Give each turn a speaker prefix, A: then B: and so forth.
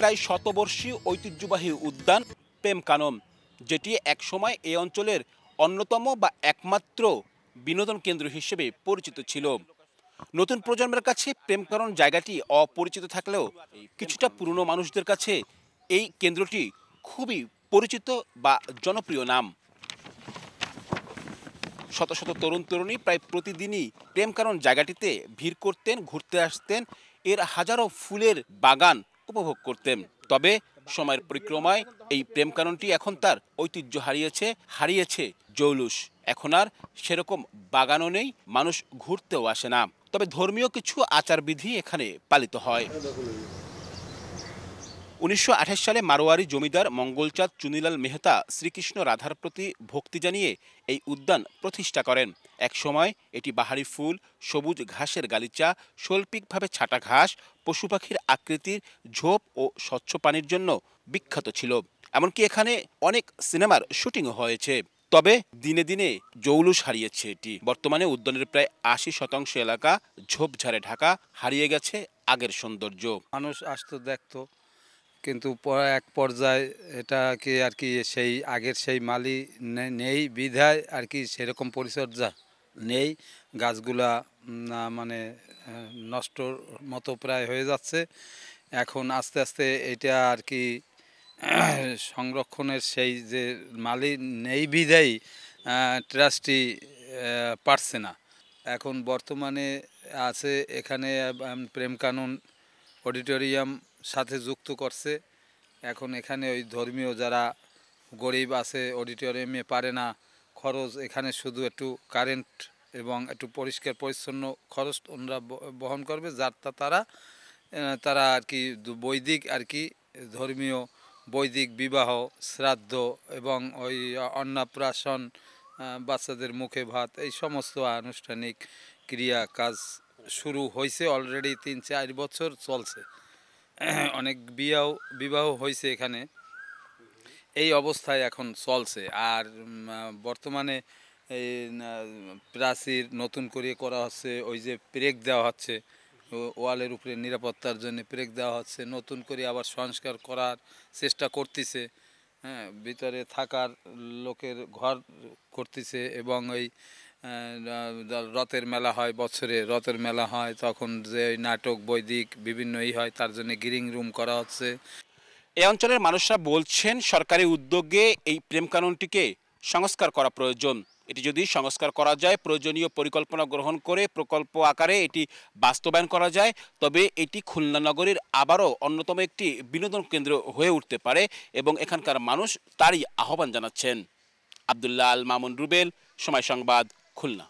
A: প্রায় শতবর্ষী ঐতিহ্যবাহী উদ্যান প্রেম কানন, যেটি একসময় এই অঞ্চলের অন্যতম বা একমাত্র বিনোদন কেন্দ্র হিসেবে পরিচিত ছিল। নতুন প্রজন্মের কাছে প্রেম কানন জায়গাটি অপরিচিত থাকলেও কিছুটা পুরনো মানুষদের কাছে এই কেন্দ্রটি খুবই পরিচিত বা জনপ্রিয় নাম। শত শত তরুণ তরুণী প্রায় প্রতিদিনই প্রেম কানন জায়গাটিতে ভিড় করতেন, ঘুরতে আসতেন, এর হাজারো ফুলের বাগান উপভোগ করতেন। তবে সময়ের পরিক্রমায় এই প্রেম কাননটি এখন তার ঐতিহ্য হারিয়েছে জৌলুস। এখন আর সেরকম বাগানও নেই, মানুষ ঘুরতেও আসে না। তবে ধর্মীয় কিছু আচারবিধি এখানে পালিত হয়। 1928 সালে মারোয়ারি জমিদার মঙ্গলচাঁদ চুনিলাল মেহতা শ্রীকৃষ্ণ রাধার প্রতি ভক্তি জানিয়ে এই উদ্যান প্রতিষ্ঠা করেন। এক সময় এটি বাহারি ফুল, সবুজ ঘাসের গালিচা, শৈল্পিকভাবে ছাটা ঘাস, পশু পাখির আকৃতির ঝোপ ও স্বচ্ছ পানির জন্য বিখ্যাত ছিল। এমনকি এখানে অনেক সিনেমার শুটিংও হয়েছে। তবে দিনে দিনে জৌলুস হারিয়েছে এটি। বর্তমানে উদ্যানের প্রায় 80% এলাকা ঝোপঝাড়ে ঢাকা, হারিয়ে গেছে আগের সৌন্দর্য।
B: মানুষ আসতো, দেখতো, কিন্তু এক পর্যায়ে এটাকে আর কি সেই আগের সেই মালি নেই বিধায় আর কি সেরকম পরিচর্যা নেই। গাছগুলা মানে নষ্টর মতো প্রায় হয়ে যাচ্ছে। এখন আস্তে আস্তে এটা আর কি সংরক্ষণের সেই যে মালি নেই বিধায় ট্রাস্টি পারছে না। এখন বর্তমানে আছে এখানে প্রেম কানন অডিটোরিয়াম সাথে যুক্ত করছে। এখন এখানে ওই ধর্মীয় যারা গরিব আছে, অডিটোরিয়ামে পারে না খরচ, এখানে শুধু একটু কারেন্ট এবং একটু পরিষ্কার পরিচ্ছন্ন খরচ ওনারা বহন করবে, যার তারা আর কি বৈদিক আর কি ধর্মীয় বৈদিক বিবাহ, শ্রাদ্ধ এবং ওই অন্নপ্রাশন, বাচ্চাদের মুখে ভাত, এই সমস্ত আনুষ্ঠানিক ক্রিয়া কাজ শুরু হয়েছে। অলরেডি 3-4 বছর চলছে। অনেক বিবাহ হয়েছে এখানে। এই অবস্থায় এখন চলছে। আর বর্তমানে এই প্রাচীর নতুন করে করা হচ্ছে, ওই যে পেরেক দেওয়া হচ্ছে ওয়ালের উপরে নিরাপত্তার জন্য পেরেক দেওয়া হচ্ছে, নতুন করে আবার সংস্কার করার চেষ্টা করতেছে। হ্যাঁ, ভিতরে থাকার লোকের ঘর করতেছে এবং ওই রথের মেলা হয়, বছরে রথের মেলা হয়, তখন যে নাটক বৈদিক বিভিন্নই হয়, তার জন্য গ্রিং রুম করা হচ্ছে।
A: এই অঞ্চলের মানুষরা বলছেন সরকারি উদ্যোগে এই প্রেম কাননটিকে সংস্কার করা প্রয়োজন। এটি যদি সংস্কার করা যায়, প্রয়োজনীয় পরিকল্পনা গ্রহণ করে প্রকল্প আকারে এটি বাস্তবায়ন করা যায়, তবে এটি খুলনা নগরীর আবারও অন্যতম একটি বিনোদন কেন্দ্র হয়ে উঠতে পারে এবং এখানকার মানুষ তারই আহ্বান জানাচ্ছেন। আব্দুল্লাহ আল মামুন রুবেল, সময় সংবাদ, খুলনা।